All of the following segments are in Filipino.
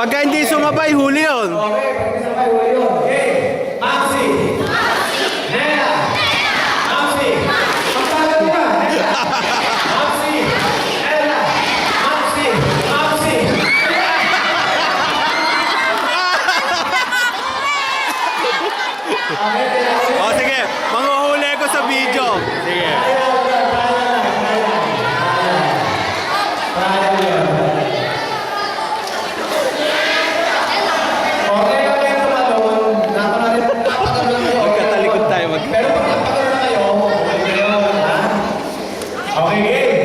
Pagka hindi sumabay, huli yun. Okay, pag hindi sumabay, huli yun. Okay. Maxi. Nela. Maxi. Pagkalan mo na. Maxi. Nela. Maxi. Maxi. O sige, manghuhuli ko sa video. Sige. Magkatalikod tayo. Pero pag napagod na kayo, okay kayo, ha? Okay, game.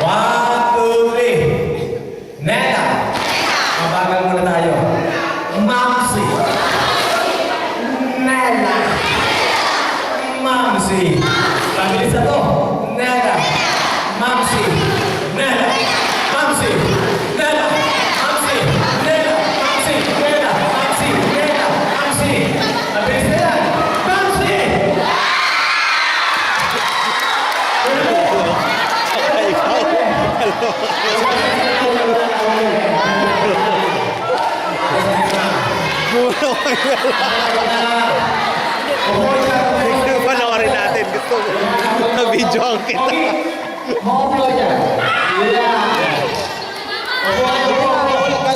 1, 2, 3. Nela. Mabagal muna tayo. Mamsi. Nela. Mamsi. Pabilis na to. Nela. Mamsi. Nela. Mamsi. Nela. Mamsi. Nela. Mamsi. Nela. Mamsi. Nela. Mamsi. Pabilis na yan. Mamsi. Panoorin natin. Gusto ko na video ang kita.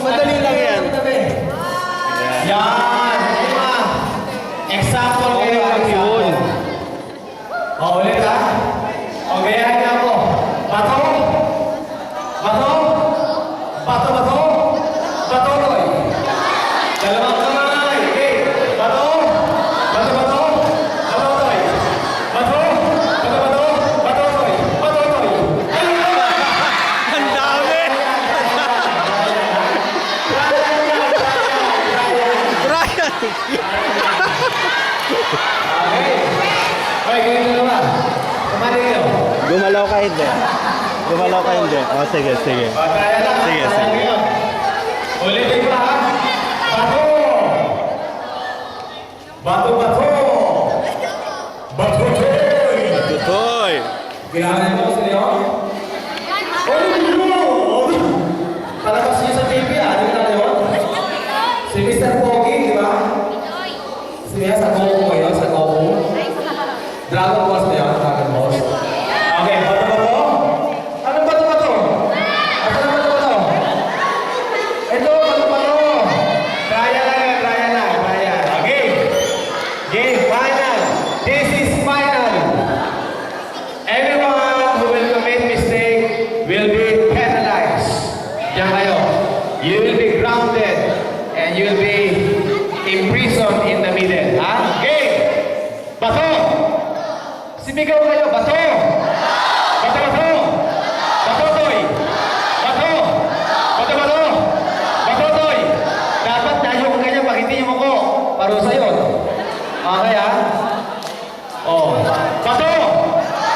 Madali lang yan. Yan. Example kayo. Example. O, ulit ha. O, gayahin niya ako. Bato. Bato. Bato, bato. Bato, Roy. Dalawang kamay. Okay. Bato. Bato, bato. Bato, Roy. Bato. Bato, bato. Bato, Roy. Bato, Roy. Ang dami! Brian! Okay, ganyan na naman. Kumali kayo. Gumalaw ka hindi. Gumalaw ka hindi. O sige, sige. Kaya lang. Sige, Kaya sige. ngayon. Ulitin ko ha. Bato. Bato, bato. Bato, toy. Tutoy! Kailangan mo sila yun? Oh, palabas niyo sa TV ah. Di ba natin yun? Si Mr. Pogi, di ba? Siya sa Goku ngayon, sa Goku. Dragon Balls na yun, Dragon Balls. Okay, bato, bato. Anong bato, bato? Ano bato, bato? Ito, bato, bato. Trial lang yan, trial lang, trial. Okay. Game, final. This is final. Everyone who will commit mistake will be penalized. Diyan kayo. You will be grounded and you will be imprisoned in the middle. Ha? Okay. Bato. Simigaw kayo. Bato. Bato, bato. Bato, toy. Bato. Bato, bato. Bato, toy. Dapat tayo kung ganyan pag hindi mo ko. Parusa yun. Okay ha? Oh. Bato.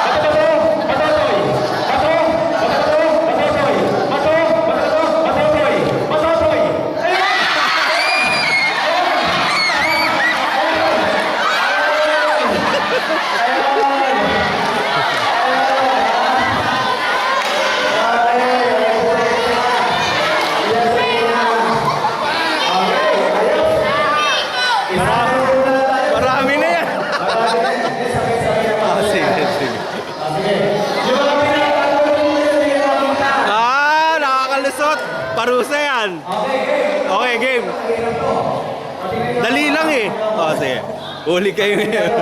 Bato, bato. Bato, toy. Bato. Bato, bato. Bato, toy. Bato. Bato, bato. Bato, toy. Bato, toy. Marami na yan! Ah, sige, sige. Ah, nakakalusot! Parusa yan! Okay, game! Dali lang eh! O, sige. Huli kayo ngayon.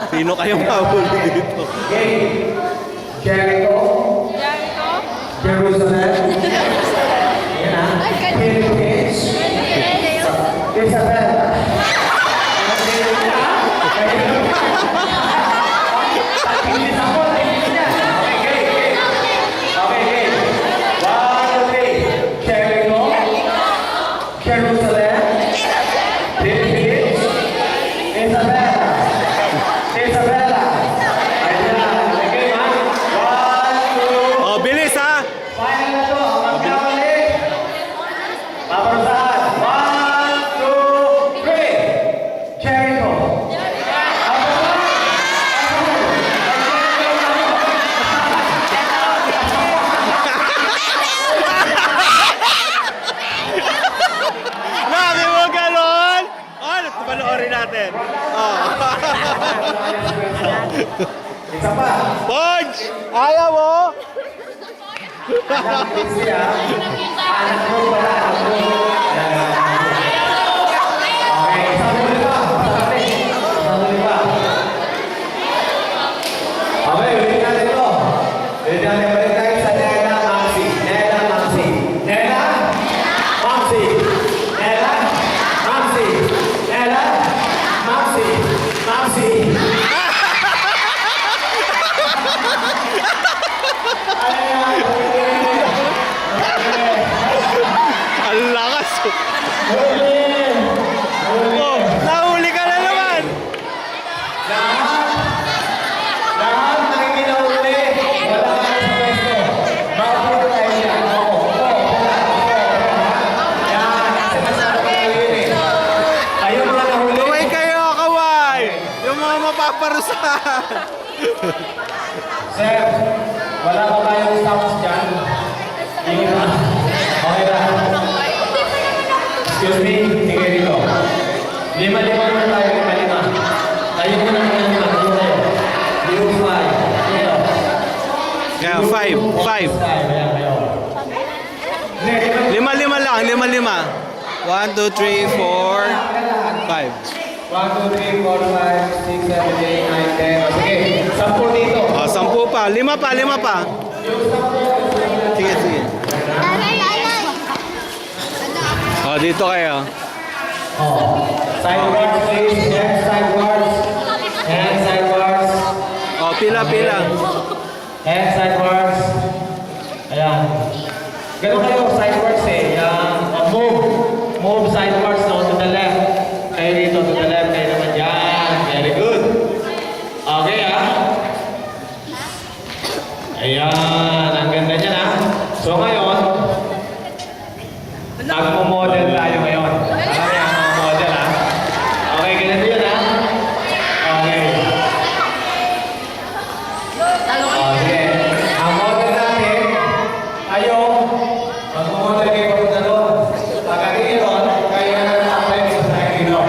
Sino kayong mahuli dito? Jericho. Jerusalem. Yan ha. Philippines. Isabela. Jerusalem. Philippines. Isabela. Isabela. Ayan. Okay, man. 1, 2. Oh, bilis ha! Final Busy, ah. Anak mo pala, anak mo. Okay, isang huli pa. Isang huli pa. Okay, ulit natin ito. Ulit natin, balik tayo sa Nela, Maxi. Nela, Maxi. Nela, Maxi. Nela, Maxi. Nela, Maxi. Maxi. Ang lakas. Oh, nahuli ka na naman. Lahat na kinahuli. Wala ka sa pwesto. Makapunta tayo yan. Yan. Kasi masarap kayo yun eh. Kayo mga nahuli. Kaway kayo, kaway. Yung mga mapaparusahan. Sir, wala ba tayong stops dyan? Yung okay na. Excuse me, sige dito. Lima-lima naman tayo, lima-lima. Tayo mo na naman lima. Dito tayo. Yung five. Dito. Yeah, 5. Five, ayan kayo. Lima-lima lang, lima-lima. 1, 2, 3, 4, 5. 1, 2, 3, 4, 5, 6, 7, 8, 9, 10. Sige, 10 dito. Oh, 10 pa. 5 pa, 5 pa. Sige, sige. Oh, dito kayo. Oh. Sidewards, please. Hands sidewards. Hands sidewards. Oh, pila, pila. Hands sidewards. Ayan. Ganun kayo, sidewards eh. Move. Move sidewards, no, to the left. Kayo dito, to the left. Kayo naman yan. Very good. Okay, ah. Ayan. Ang ganda niyan, ah. So, ngayon, magmo-model tayo ngayon. Marami ang mga model, ah. Okay, ganito yun, ah. Okay. Okay. Ang model natin, kayo, magmo-model kayo papunta doon. Pagkakit doon, kayo na nag-apply sa tayo dito.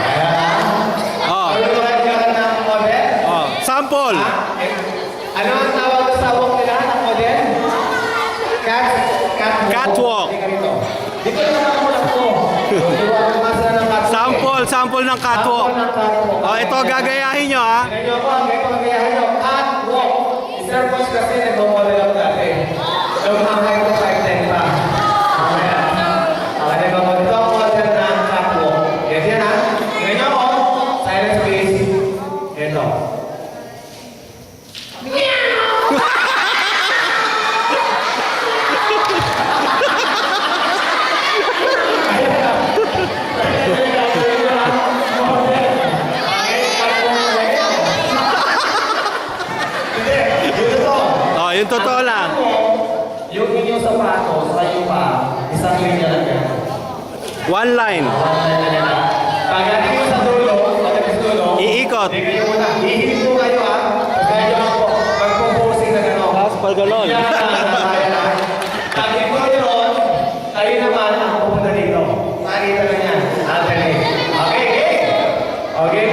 Ayan, ah. Oh, Ano ba kayo ng model? oh. Sample. Ano ang tawag sa walk nila ng model? Catwalk. Catwalk. Hindi ka rito. Dito naman ako lang po. Iwanan masa ng catwalk. Sample, sample ng catwalk. Sample ng catwalk. Oh, ito gagayahin nyo, ha? Tignan niyo ako, ang ganito magayahan niyo. Catwalk. Sir Boss kasi nagmo-model ako dati. Yung mga height ko 5'10 pa. Okay. Okay, nagmo-model ito ang model ng catwalk. Yes, yan ha. Tignan niyo ako. Silence please. Ito. Oh, yung totoo lang. Yung inyong sapatos, kayo pa, isang linya lang yan. One line. Pagdating mo sa dulo, pagdating sa dulo, Iikot. hindi kayo muna. Ihilip mo kayo ha. Kaya ako, magpo-posing na gano'n. Tapos pag ganon. Yan na. Pagdating mo yun, kayo naman ang pupunta dito. Makikita lang yan. Okay, okay. Okay,